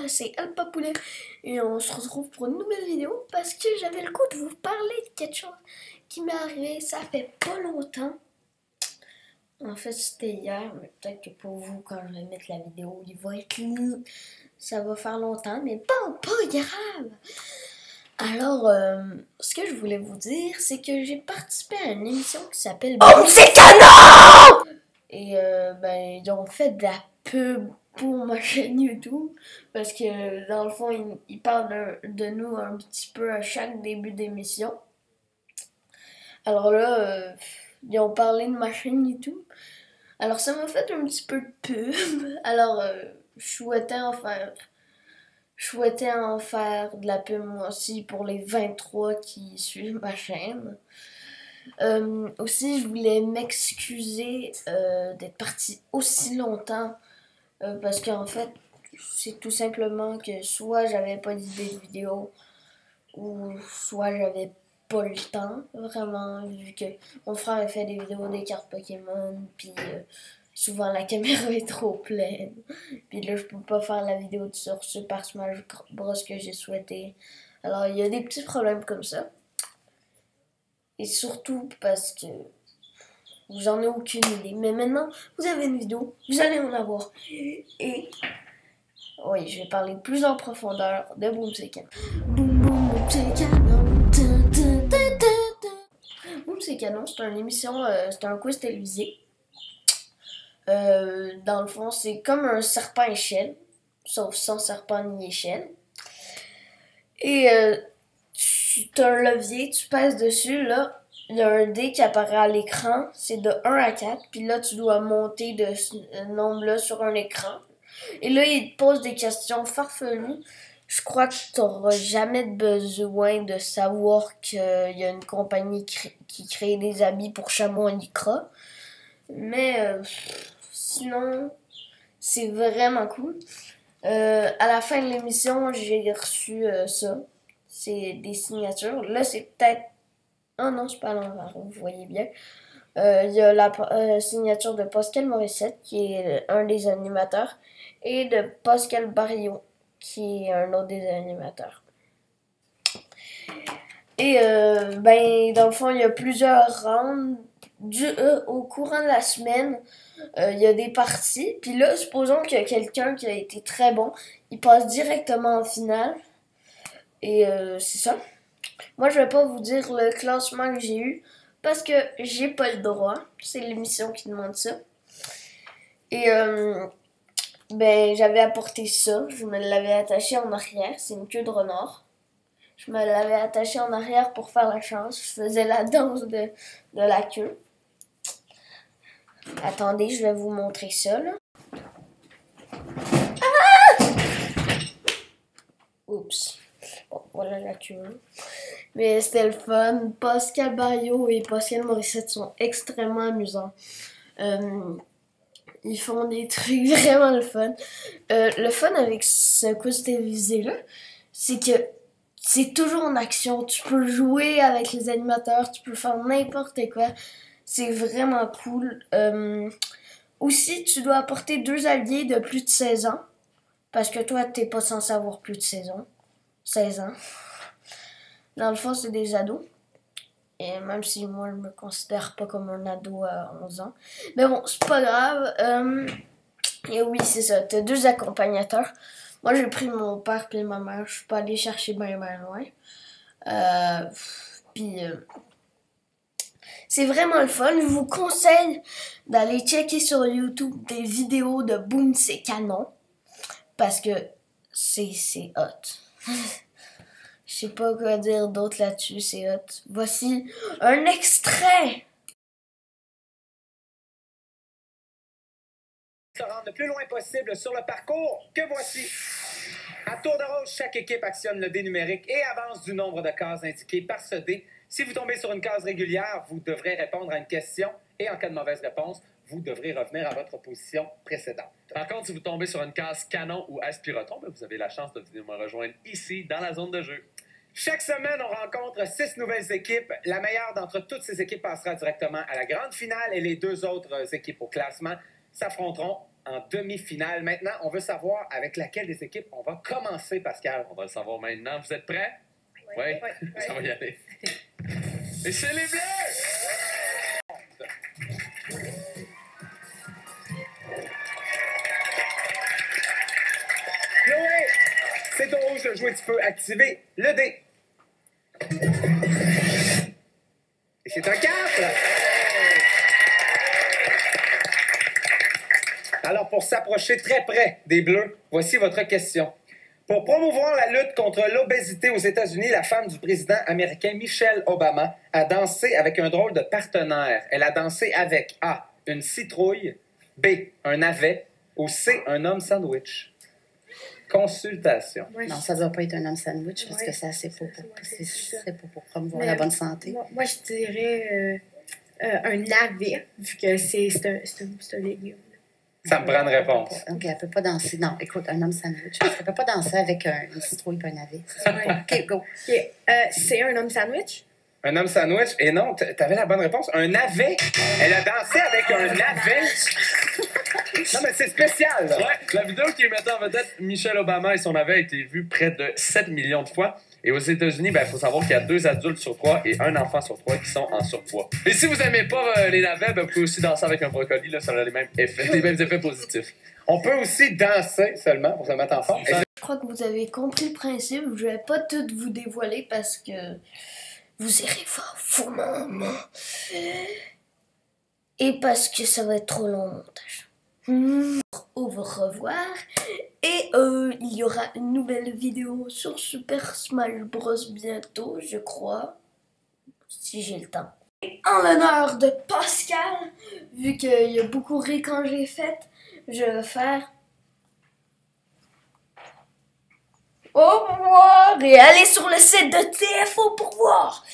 c'est Alpa Poulet et on se retrouve pour une nouvelle vidéo parce que j'avais le goût de vous parler de quelque chose qui m'est arrivé, ça fait pas longtemps. En fait c'était hier, mais peut-être que pour vous quand je vais mettre la vidéo, il va être long. Ça va faire longtemps, mais pas grave. Alors, ce que je voulais vous dire, c'est que j'ai participé à une émission qui s'appelle Oh, c'est canon! Et ben, ils ont fait de la pub pour ma chaîne YouTube parce que dans le fond, ils parlent de nous un petit peu à chaque début d'émission. Alors là, ils ont parlé de ma chaîne YouTube. Alors ça m'a fait un petit peu de pub. Alors, je souhaitais en faire de la pub moi aussi pour les 23 qui suivent ma chaîne. Aussi, je voulais m'excuser d'être partie aussi longtemps parce qu'en fait, c'est tout simplement que soit j'avais pas d'idée de vidéo ou soit j'avais pas le temps, vraiment, vu que mon frère a fait des vidéos des cartes Pokémon, puis souvent la caméra est trop pleine, puis là je peux pas faire la vidéo sur Super Smash Bros que j'ai souhaité. Alors il y a des petits problèmes comme ça. Et surtout parce que j'en ai aucune idée. Mais maintenant, vous avez une vidéo, vous allez en avoir. Et oui, je vais parler plus en profondeur de Boom C'est Canon. Boom C'est Canon. Boom C'est Canon, c'est une émission, c'est un quiz télévisé. Dans le fond, c'est comme un serpent-échelle, sauf sans serpent ni échelle. Et tu as un levier, tu passes dessus, là. Il y a un dé qui apparaît à l'écran, c'est de 1 à 4, puis là tu dois monter de ce nombre-là sur un écran. Et là, il te pose des questions farfelues. Je crois que tu n'auras jamais besoin de savoir qu'il y a une compagnie qui crée des habits pour chameaux en lycra. Mais sinon, c'est vraiment cool. À la fin de l'émission, j'ai reçu ça. C'est des signatures. Là, c'est peut-être... Oh non, c'est pas à l'envers, vous voyez bien. Il y a la signature de Pascal Morissette, qui est un des animateurs, et de Pascal Barriot, qui est un autre des animateurs. Et ben, dans le fond, il y a plusieurs rounds. Au courant de la semaine, il y a des parties. Puis là, supposons qu'il y a quelqu'un qui a été très bon. Il passe directement en finale. Et c'est ça. Moi, je vais pas vous dire le classement que j'ai eu parce que j'ai pas le droit. C'est l'émission qui demande ça. Et ben, j'avais apporté ça. Je me l'avais attaché en arrière. C'est une queue de renard. Je me l'avais attaché en arrière pour faire la chance. Je faisais la danse de la queue. Attendez, je vais vous montrer ça, là. Ah! Oups. Bon, voilà la queue. Mais c'était le fun. Pascal Barriot et Pascal Morissette sont extrêmement amusants. Ils font des trucs vraiment le fun. Le fun avec ce quiz télévisé-là, c'est que c'est toujours en action. Tu peux jouer avec les animateurs, tu peux faire n'importe quoi. C'est vraiment cool. Aussi, tu dois apporter 2 alliés de plus de 16 ans. Parce que toi, t'es pas censé avoir plus de 16 ans. Dans le fond, c'est des ados. Et même si moi, je me considère pas comme un ado à 11 ans. Mais bon, c'est pas grave. Et oui, c'est ça. T'as 2 accompagnateurs. Moi, j'ai pris mon père et ma mère. Je suis pas allée chercher bien loin. Puis, c'est vraiment le fun. Je vous conseille d'aller checker sur YouTube des vidéos de Boom C'est Canon. Parce que c'est hot. Je sais pas quoi dire d'autre là-dessus, c'est hot. Voici un extrait! Se rendre le plus loin possible sur le parcours que voici. À tour de rôle, chaque équipe actionne le dé numérique et avance du nombre de cases indiquées par ce dé. Si vous tombez sur une case régulière, vous devrez répondre à une question et en cas de mauvaise réponse, vous devrez revenir à votre position précédente. Par contre, si vous tombez sur une case canon ou aspiraton, vous avez la chance de venir me rejoindre ici, dans la zone de jeu. Chaque semaine, on rencontre 6 nouvelles équipes. La meilleure d'entre toutes ces équipes passera directement à la grande finale et les 2 autres équipes au classement s'affronteront en demi-finale. Maintenant, on veut savoir avec laquelle des équipes on va commencer, Pascal. On va le savoir maintenant. Vous êtes prêts? Oui. Ça va y aller. Et c'est les Bleus! Chloé, c'est ton rouge de jouer. Tu peux activer le dé. Et c'est un 4. Alors, pour s'approcher très près des Bleus, voici votre question. Pour promouvoir la lutte contre l'obésité aux États-Unis, la femme du président américain Michelle Obama a dansé avec un drôle de partenaire. Elle a dansé avec A, une citrouille, B, un navet, ou C, un homme sandwich. Consultation. Non, ça ne doit pas être un homme sandwich parce que ça, c'est pour promouvoir la bonne santé. Moi, je dirais un navet, vu que c'est un légume. Ça me prend une réponse. OK, elle ne peut pas danser. Non, écoute, un homme sandwich. Elle ne peut pas danser avec une citrouille et un navet. OK, go. Okay. C'est un homme sandwich? Un homme sandwich? Et non, t'avais la bonne réponse. Un navet. Elle a dansé avec un navet. Non, mais c'est spécial, là. Ouais, la vidéo qui est mettant en vedette Michelle Obama et son navet a été vue près de 7 millions de fois. Et aux États-Unis, il faut savoir qu'il y a 2 adultes sur 3 et un enfant sur 3 qui sont en surpoids. Et si vous n'aimez pas les navets, vous pouvez aussi danser avec un brocoli. Là, ça a les mêmes effets positifs. On peut aussi danser seulement pour se mettre en forme. Je crois que vous avez compris le principe. Je vais pas tout vous dévoiler parce que vous irez voir vos mamans. Et parce que ça va être trop long au montage. Au revoir. Et il y aura une nouvelle vidéo sur Super Smash Bros bientôt, je crois. Si j'ai le temps. Et en l'honneur de Pascal, vu qu'il a beaucoup ri quand j'ai fait, je vais faire au revoir et allez sur le site de TFO pour voir